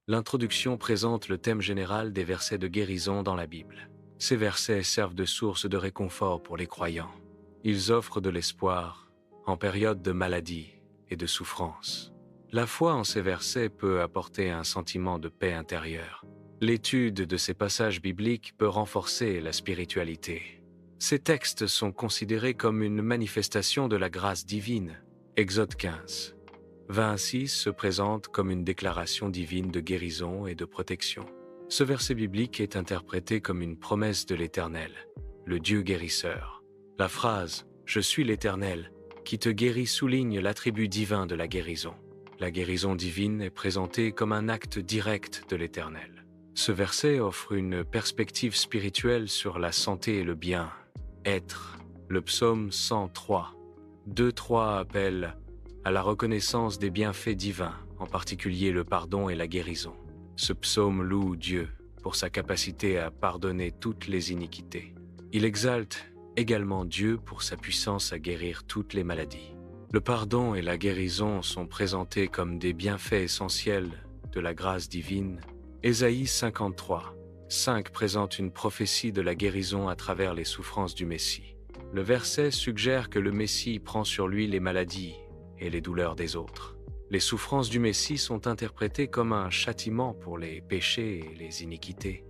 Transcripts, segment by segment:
L'introduction présente le thème général des versets de guérison dans la Bible. Ces versets servent de source de réconfort pour les croyants. Ils offrent de l'espoir en période de maladie et de souffrance. La foi en ces versets peut apporter un sentiment de paix intérieure. L'étude de ces passages bibliques peut renforcer la spiritualité. Ces textes sont considérés comme une manifestation de la grâce divine. Exode 15. 26 se présente comme une déclaration divine de guérison et de protection. Ce verset biblique est interprété comme une promesse de l'Éternel, le Dieu guérisseur. La phrase « Je suis l'Éternel » qui te guérit souligne l'attribut divin de la guérison. La guérison divine est présentée comme un acte direct de l'Éternel. Ce verset offre une perspective spirituelle sur la santé et le bien-être. Le psaume 103, 2-3 appelle à la reconnaissance des bienfaits divins, en particulier le pardon et la guérison. Ce psaume loue Dieu pour sa capacité à pardonner toutes les iniquités. Il exalte également Dieu pour sa puissance à guérir toutes les maladies. Le pardon et la guérison sont présentés comme des bienfaits essentiels de la grâce divine. Ésaïe 53, 5 présente une prophétie de la guérison à travers les souffrances du Messie. Le verset suggère que le Messie prend sur lui les maladies et les douleurs des autres. Les souffrances du Messie sont interprétées comme un châtiment pour les péchés et les iniquités.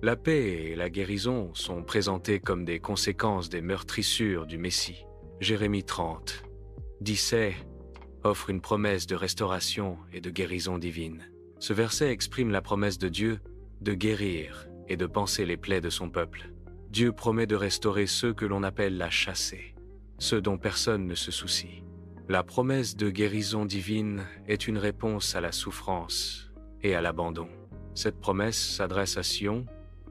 La paix et la guérison sont présentées comme des conséquences des meurtrissures du Messie. Jérémie 30, 17 offre une promesse de restauration et de guérison divine. Ce verset exprime la promesse de Dieu de guérir et de panser les plaies de son peuple. Dieu promet de restaurer ceux que l'on appelle la chassée, ceux dont personne ne se soucie. La promesse de guérison divine est une réponse à la souffrance et à l'abandon. Cette promesse s'adresse à Sion,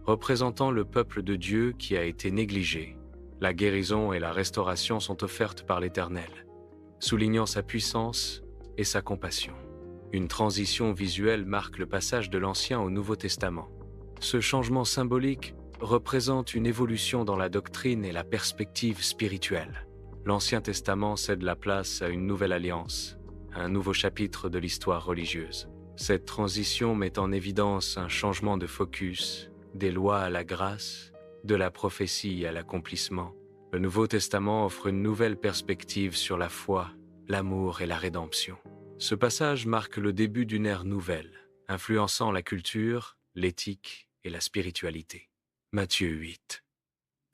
représentant le peuple de Dieu qui a été négligé. La guérison et la restauration sont offertes par l'Éternel, soulignant sa puissance et sa compassion. Une transition visuelle marque le passage de l'Ancien au Nouveau Testament. Ce changement symbolique représente une évolution dans la doctrine et la perspective spirituelle. L'Ancien Testament cède la place à une nouvelle alliance, à un nouveau chapitre de l'histoire religieuse. Cette transition met en évidence un changement de focus, des lois à la grâce, de la prophétie à l'accomplissement. Le Nouveau Testament offre une nouvelle perspective sur la foi, l'amour et la rédemption. Ce passage marque le début d'une ère nouvelle, influençant la culture, l'éthique et la spiritualité. Matthieu 8.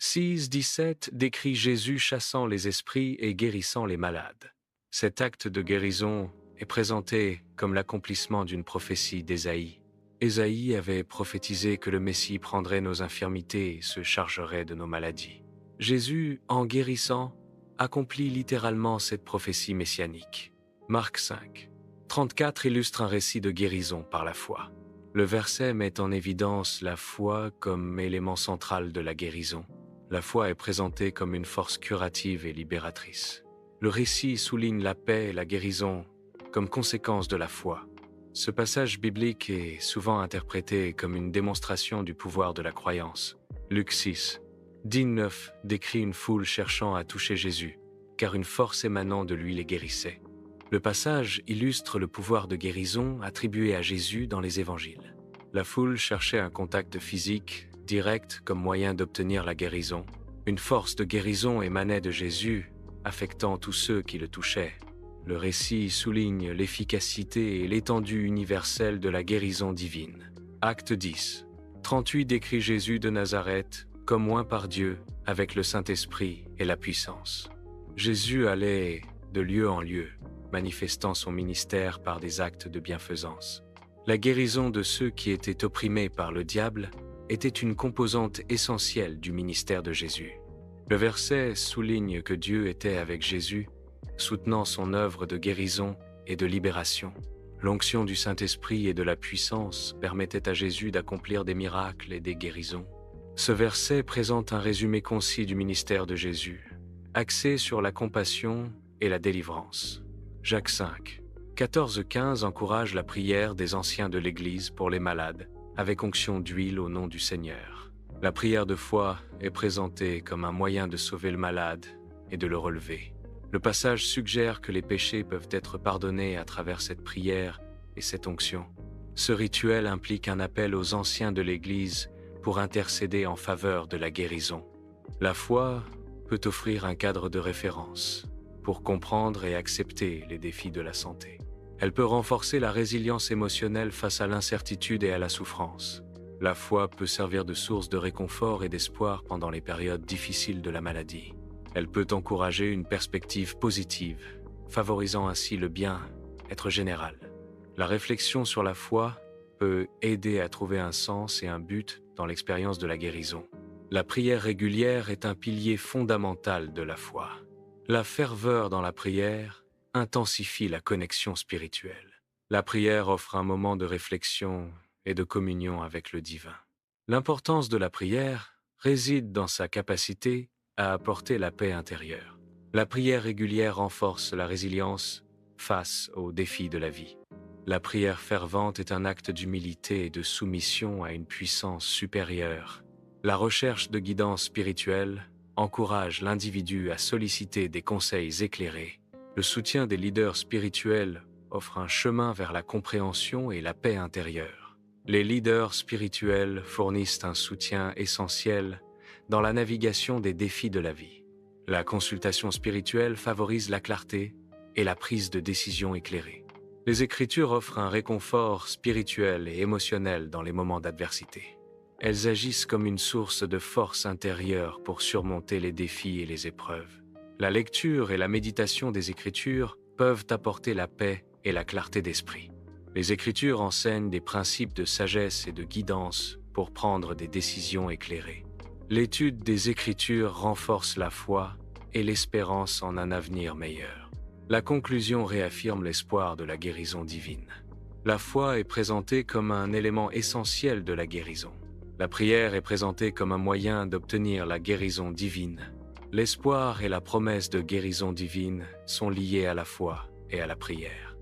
6-17 décrit Jésus chassant les esprits et guérissant les malades. Cet acte de guérison est présenté comme l'accomplissement d'une prophétie d'Ésaïe. Ésaïe avait prophétisé que le Messie prendrait nos infirmités et se chargerait de nos maladies. Jésus, en guérissant, accomplit littéralement cette prophétie messianique. Marc 5, 34 illustre un récit de guérison par la foi. Le verset met en évidence la foi comme élément central de la guérison. La foi est présentée comme une force curative et libératrice. Le récit souligne la paix et la guérison comme conséquence de la foi. Ce passage biblique est souvent interprété comme une démonstration du pouvoir de la croyance. Luc 6, 19 décrit une foule cherchant à toucher Jésus, car une force émanant de lui les guérissait. Le passage illustre le pouvoir de guérison attribué à Jésus dans les évangiles. La foule cherchait un contact physique, direct comme moyen d'obtenir la guérison. Une force de guérison émanait de Jésus, affectant tous ceux qui le touchaient. Le récit souligne l'efficacité et l'étendue universelle de la guérison divine. Acte 10, 38 décrit Jésus de Nazareth comme oint par Dieu avec le Saint-Esprit et la puissance. Jésus allait de lieu en lieu, manifestant son ministère par des actes de bienfaisance. La guérison de ceux qui étaient opprimés par le diable était une composante essentielle du ministère de Jésus. Le verset souligne que Dieu était avec Jésus, soutenant son œuvre de guérison et de libération. L'onction du Saint-Esprit et de la puissance permettait à Jésus d'accomplir des miracles et des guérisons. Ce verset présente un résumé concis du ministère de Jésus, axé sur la compassion et la délivrance. Jacques 5, 14-15 encourage la prière des anciens de l'Église pour les malades, avec onction d'huile au nom du Seigneur. La prière de foi est présentée comme un moyen de sauver le malade et de le relever. Le passage suggère que les péchés peuvent être pardonnés à travers cette prière et cette onction. Ce rituel implique un appel aux anciens de l'Église pour intercéder en faveur de la guérison. La foi peut offrir un cadre de référence pour comprendre et accepter les défis de la santé. Elle peut renforcer la résilience émotionnelle face à l'incertitude et à la souffrance. La foi peut servir de source de réconfort et d'espoir pendant les périodes difficiles de la maladie. Elle peut encourager une perspective positive, favorisant ainsi le bien-être général. La réflexion sur la foi peut aider à trouver un sens et un but dans l'expérience de la guérison. La prière régulière est un pilier fondamental de la foi. La ferveur dans la prière intensifie la connexion spirituelle. La prière offre un moment de réflexion et de communion avec le divin. L'importance de la prière réside dans sa capacité à apporter la paix intérieure. La prière régulière renforce la résilience face aux défis de la vie. La prière fervente est un acte d'humilité et de soumission à une puissance supérieure. La recherche de guidance spirituelle encourage l'individu à solliciter des conseils éclairés. Le soutien des leaders spirituels offre un chemin vers la compréhension et la paix intérieure. Les leaders spirituels fournissent un soutien essentiel dans la navigation des défis de la vie. La consultation spirituelle favorise la clarté et la prise de décision éclairée. Les Écritures offrent un réconfort spirituel et émotionnel dans les moments d'adversité. Elles agissent comme une source de force intérieure pour surmonter les défis et les épreuves. La lecture et la méditation des Écritures peuvent apporter la paix et la clarté d'esprit. Les Écritures enseignent des principes de sagesse et de guidance pour prendre des décisions éclairées. L'étude des Écritures renforce la foi et l'espérance en un avenir meilleur. La conclusion réaffirme l'espoir de la guérison divine. La foi est présentée comme un élément essentiel de la guérison. La prière est présentée comme un moyen d'obtenir la guérison divine. L'espoir et la promesse de guérison divine sont liés à la foi et à la prière.